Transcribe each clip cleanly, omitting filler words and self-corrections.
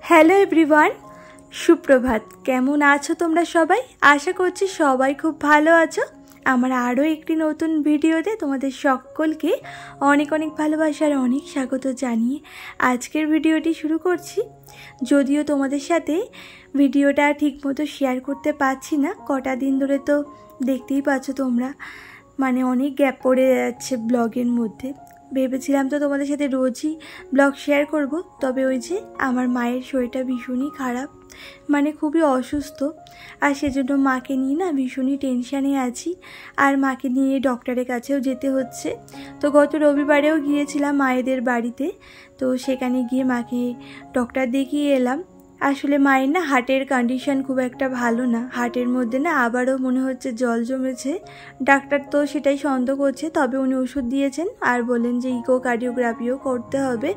Hello everyone, সুপ্রভাত। কেমন আছো তোমরা সবাই? আশা করছি সবাই খুব ভালো আছো। আমার আরও একটি নতুন ভিডিওতে তোমাদের সকলকে অনেক অনেক ভালোবাসার অনেক স্বাগত জানিয়ে আজকের ভিডিওটি শুরু করছি। যদিও তোমাদের সাথে ভিডিওটা ঠিকমতো শেয়ার করতে পারছি না, কটা দিন ধরে তো দেখতেই পাচ্ছ তোমরা, মানে অনেক গ্যাপ পড়ে যাচ্ছে ব্লগের মধ্যে। ভেবেছিলাম তো তোমাদের সাথে রোজই ব্লগ শেয়ার করব, তবে ওই যে আমার মায়ের শরীরটা ভীষণই খারাপ, মানে খুবই অসুস্থ, আর সেজন্য মাকে নিয়ে না ভীষণই টেনশানে আছি। আর মাকে নিয়ে ডক্টরের কাছেও যেতে হচ্ছে। তো গত রবিবারেও গিয়েছিলাম মায়েদের বাড়িতে, তো সেখানে গিয়ে মাকে ডক্টর দেখিয়ে এলাম। আসলে মায়ের না হার্টের কন্ডিশন খুব একটা ভালো না, হার্টের মধ্যে না আবারও মনে হচ্ছে জল জমেছে। ডাক্তার তো সেটাই সন্দেহ করছে, তবে উনি ওষুধ দিয়েছেন আর বললেন যে ইকোকার্ডিওগ্রাফিও করতে হবে।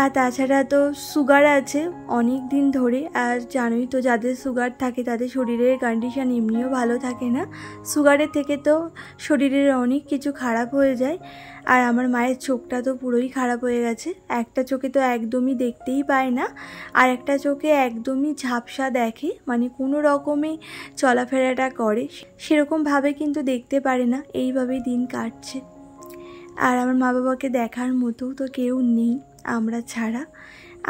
আর তাছাড়া তো সুগার আছে অনেক দিন ধরে, আর জানোই তো যাদের সুগার থাকে তাদের শরীরের কন্ডিশন এমনিও ভালো থাকে না, সুগারের থেকে তো শরীরের অনেক কিছু খারাপ হয়ে যায়। আর আমার মায়ের চোখটা তো পুরোই খারাপ হয়ে গেছে, একটা চোখে তো একদমই দেখতেই পায় না, আর একটা চোখে একদমই ঝাপসা দেখে, মানে কোনো রকমে চলাফেরাটা করে সেরকমভাবে কিন্তু দেখতে পারে না, এইভাবেই দিন কাটছে। আর আমার মা বাবাকে দেখার মতো তো কেউ নেই আমরা ছাড়া।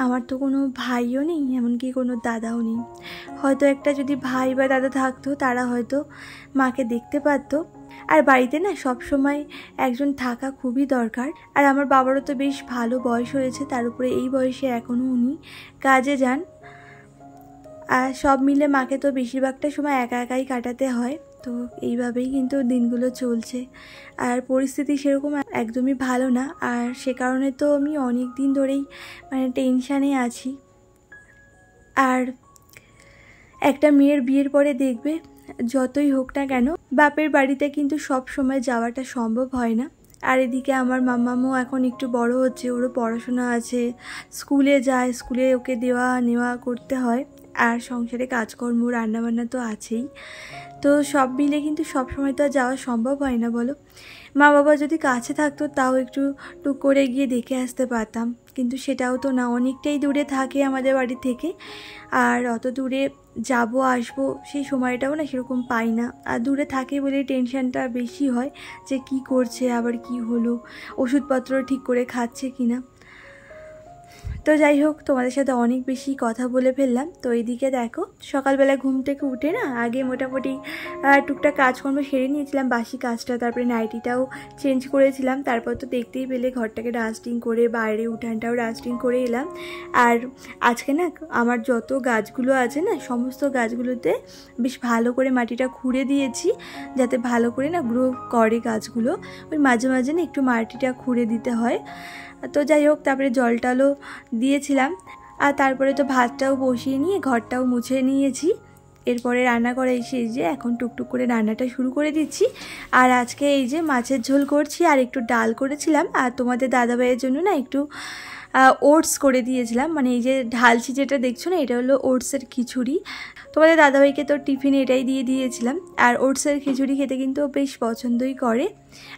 আমার তো কোনো ভাইও নেই, এমনকি কোনো দাদাও নেই। হয়তো একটা যদি ভাই বা দাদা থাকতো তারা হয়তো মাকে দেখতে পারতো। আর বাড়িতে না সব সময় একজন থাকা খুবই দরকার। আর আমার বাবারও তো বেশ ভালো বয়স হয়েছে, তার উপরে এই বয়সে এখনও উনি কাজে যান। আর সব মিলে মাকে তো বেশিরভাগটা সময় একা একাই কাটাতে হয়। তো এইভাবেই কিন্তু দিনগুলো চলছে, আর পরিস্থিতি সেরকম একদমই ভালো না। আর সে কারণে তো আমি অনেক দিন ধরেই মানে টেনশানে আছি। আর একটা মেয়ের বিয়ের পরে দেখবে যতই হোক না কেন বাপের বাড়িতে কিন্তু সব সময় যাওয়াটা সম্ভব হয় না। আর এদিকে আমার মাম্মামও এখন একটু বড় হচ্ছে, ওরও পড়াশোনা আছে, স্কুলে যায়, স্কুলে ওকে দেওয়া নেওয়া করতে হয়, আর সংসারে কাজকর্ম রান্নাবান্না তো আছেই। তো সব মিলে কিন্তু সব সময় তো আর যাওয়া সম্ভব হয় না বলো। মা বাবা যদি কাছে থাকতো তাও একটু টুক করে গিয়ে দেখে আসতে পারতাম, কিন্তু সেটাও তো না, অনেকটাই দূরে থাকে আমাদের বাড়ি থেকে। আর অত দূরে যাব আসবো সেই সময়টাও না সেরকম পাই না। আর দূরে থাকে বলে টেনশানটা বেশি হয় যে কি করছে, আবার কি হলো, ওষুধপত্র ঠিক করে খাচ্ছে কি না। তো যাই হোক, তোমাদের সাথে অনেক বেশি কথা বলে ফেললাম। তো এইদিকে দেখো, সকালবেলা ঘুম থেকে উঠে না আগে মোটামুটি টুকটাক কাজকর্ম সেরে নিয়েছিলাম, বাসি কাজটা, তারপরে নাইটিটাও চেঞ্জ করেছিলাম। তারপর তো দেখতেই পেলে ঘরটাকে ডাস্টিং করে বাইরে উঠানটাও ডাস্টিং করে এলাম। আর আজকে না আমার যত গাছগুলো আছে না সমস্ত গাছগুলোতে বেশ ভালো করে মাটিটা খুঁড়ে দিয়েছি, যাতে ভালো করে না গ্রো করে গাছগুলো। ওই মাঝে মাঝে না একটু মাটিটা খুঁড়ে দিতে হয়। তো যাই হোক, তারপরে জলটালও দিয়েছিলাম, আর তারপরে তো ভাতটাও বসিয়ে নিয়ে ঘরটাও মুছে নিয়েছি। এরপরে রান্না করে এসে এই যে এখন টুকটুক করে রান্নাটা শুরু করে দিচ্ছি। আর আজকে এই যে মাছের ঝোল করছি, আর একটু ডাল করেছিলাম, আর তোমাদের দাদাভাইয়ের জন্য না একটু ওটস করে দিয়েছিলাম। মানে এই যে ঢালছি যেটা দেখছো না, এটা হলো ওটসের খিচুড়ি। তোমাদের দাদাভাইকে তো টিফিনে এটাই দিয়ে দিয়েছিলাম। আর ওটসের খিচুড়ি খেতে কিন্তু বেশ পছন্দই করে,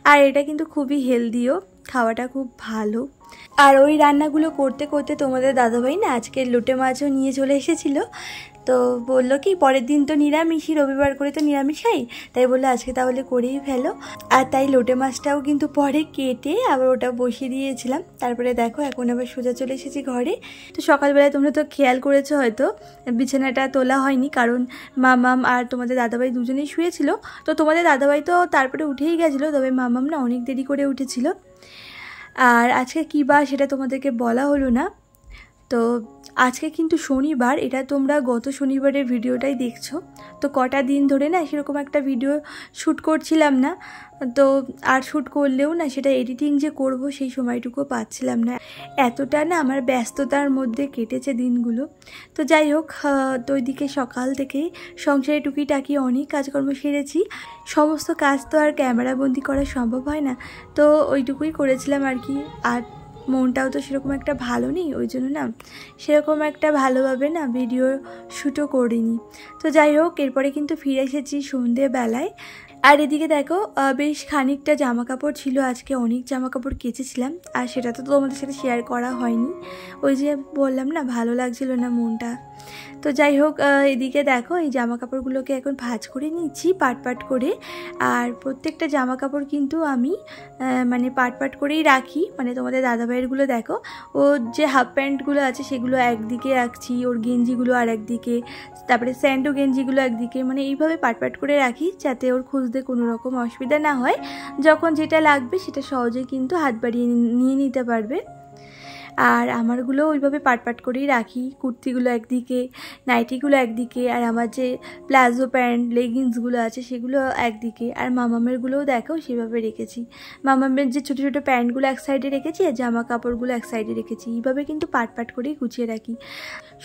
আর এটা কিন্তু খুবই হেলদিও, খাওয়াটা খুব ভালো। আর ওই রান্নাগুলো করতে করতে তোমাদের দাদাভাই না আজকে লোটে মাছও নিয়ে চলে এসেছিলো। তো বললো কি পরের দিন তো নিরামিষই, রবিবার করে তো নিরামিষ খাই, তাই বললো আজকে তাহলে করেই ফেলো। আর তাই লোটে মাছটাও কিন্তু পরে কেটে আবার ওটা বসিয়ে দিয়েছিলাম। তারপরে দেখো এখন আবার সোজা চলে এসেছি ঘরে। তো সকালবেলায় তোমরা তো খেয়াল করেছো হয়তো বিছানাটা তোলা হয়নি, কারণ মামাম আর তোমাদের দাদাভাই দুজনেই শুয়েছিল। তো তোমাদের দাদাভাই তো তারপরে উঠেই গেছিলো, তবে মামাম না অনেক দেরি করে উঠেছিল। আর আজকে কী বার সেটা তোমাদেরকে বলা হলো না। তো আজকে কিন্তু শনিবার, এটা তোমরা গত শনিবারের ভিডিওটাই দেখছো। তো কটা দিন ধরে না সেরকম একটা ভিডিও শ্যুট করছিলাম না, তো আর শ্যুট করলেও না সেটা এডিটিং যে করব সেই সময়টুকু পাচ্ছিলাম না, এতটা না আমার ব্যস্ততার মধ্যে কেটেছে দিনগুলো। তো যাই হোক, তো ওইদিকে সকাল থেকে সংসারে টুকিটাকি অনেক কাজকর্ম সেরেছি। সমস্ত কাজ তো আর ক্যামেরাবন্দি করা সম্ভব হয় না, তো ওইটুকুই করেছিলাম আর কি। আর মনটাও তো সেরকম একটা ভালো নেই, ওই জন্য না সেরকম একটা ভালোভাবে না ভিডিও শ্যুটও করিনি। তো যাই হোক, এরপরে কিন্তু ফিরে এসেছি সন্ধেবেলায়। আর এদিকে দেখো বেশ খানিকটা জামা কাপড় ছিল, আজকে অনেক জামা কাপড় কেচেছিলাম, আর সেটা তো তোমাদের সাথে শেয়ার করা হয়নি, ওই যে বললাম না ভালো লাগছিল না মনটা। তো যাই হোক, এদিকে দেখো এই জামা কাপড়গুলোকে এখন ভাঁজ করে নিচ্ছি পাট পাট করে। আর প্রত্যেকটা জামা কাপড় কিন্তু আমি মানে পাট পাট করেই রাখি। মানে তোমাদের দাদাভাইয়েরগুলো দেখো, ওর যে হাফ প্যান্টগুলো আছে সেগুলো একদিকে রাখছি, ওর গেঞ্জিগুলো আর একদিকে, তারপরে স্যান্ডো গেঞ্জিগুলো একদিকে, মানে এইভাবে পাট পাট করে রাখি যাতে ওর খুঁজতে কোনো রকম অসুবিধা না হয়। যখন যেটা লাগবে সেটা সহজেই কিন্তু হাত বাড়িয়ে নিয়ে নিতে পারবে। আর আমারগুলো ওইভাবে পাট পাট করেই রাখি, কুর্তিগুলো একদিকে, নাইটিগুলো একদিকে, আর আমার যে প্লাজো প্যান্ট লেগিংসগুলো আছে সেগুলো একদিকে, আর মামামেরগুলোও দেখো সেভাবে রেখেছি। মামামের যে ছোটো ছোটো প্যান্টগুলো এক সাইডে রেখেছি আর জামা কাপড়গুলো এক সাইডে রেখেছি, এইভাবে কিন্তু পাট পাট করেই গুছিয়ে রাখি।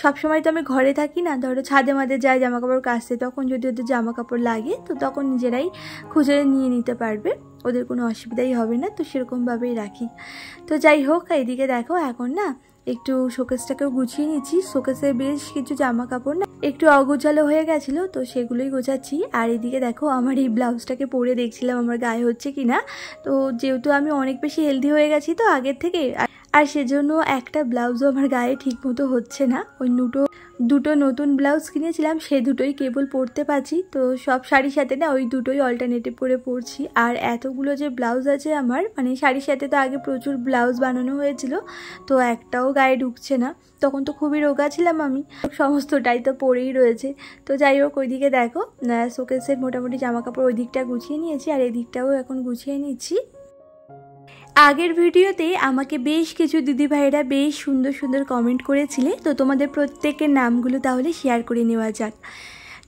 সবসময় তো আমি ঘরে থাকি না, ধরো ছাদে মাদে যাই জামা কাপড় কাচতে, তখন যদি ওদের জামা কাপড় লাগে তো তখন নিজেরাই খুঁজে নিয়ে নিতে পারবে, ওদের কোনো অসুবিধাই হবে না, তো সেরকমভাবেই রাখি। তো যাই হোক, এইদিকে দেখো এখন না একটু শোকেসটাকেও গুছিয়ে নিচ্ছি। শোকেসে বেশ কিছু জামা কাপড় না একটু অগোছালো হয়ে গেছিলো, তো সেগুলোই গোছাচ্ছি। আর এদিকে দেখো আমার এই ব্লাউজটাকে পরে দেখছিলাম আমার গায়ে হচ্ছে কি না। তো যেহেতু আমি অনেক বেশি হেলদি হয়ে গেছি তো আগের থেকে, আর সেজন্য একটা ব্লাউজও আমার গায়ে ঠিক মতো হচ্ছে না। ওই দুটো নতুন ব্লাউজ কিনেছিলাম, সে দুটোই কেবল পরতে পারছি। তো সব শাড়ির সাথে না ওই দুটোই অল্টারনেটিভ করে পরছি। আর এতগুলো যে ব্লাউজ আছে আমার, মানে শাড়ির সাথে তো আগে প্রচুর ব্লাউজ বানানো হয়েছিল, তো একটাও গায়ে ঢুকছে না। তখন তো খুবই রোগা ছিলাম আমি, সমস্তটাই তো পরেই রয়েছে। তো যাই হোক, ওইদিকে দেখো শোকেসের মোটামুটি জামা কাপড় ওই দিকটা গুছিয়ে নিয়েছি, আর এই দিকটাও এখন গুছিয়ে নিচ্ছি। আগের ভিডিওতে আমাকে বেশ কিছু দিদিভাইরা বেশ সুন্দর সুন্দর কমেন্ট করেছিলে, তো তোমাদের প্রত্যেকের নামগুলো তাহলে শেয়ার করে নেওয়া যাক।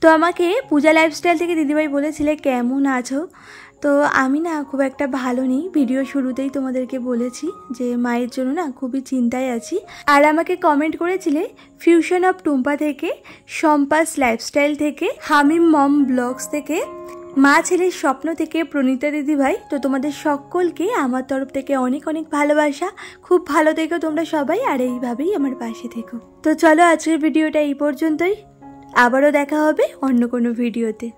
তো আমাকে পূজা লাইফস্টাইল থেকে দিদিভাই বলেছিলে কেমন আছো। তো আমি না খুব একটা ভালো নেই, ভিডিও শুরুতেই তোমাদেরকে বলেছি যে মায়ের জন্য না খুবই চিন্তায় আছি। আর আমাকে কমেন্ট করেছিলে ফিউশন অফ টুম্পা থেকে, সম্পাস লাইফস্টাইল থেকে, হামিম মম ব্লগস থেকে, মা ছেলের স্বপ্ন থেকে প্রণীতা দিদিভাই। তো তোমাদের সকলকে আমার তরফ থেকে অনেক অনেক ভালোবাসা। খুব ভালো থেকো তোমরা সবাই, আর এইভাবেই আমার পাশে থেকো। তো চলো আজকের ভিডিওটা এই পর্যন্তই, আবারও দেখা হবে অন্য কোনো ভিডিওতে।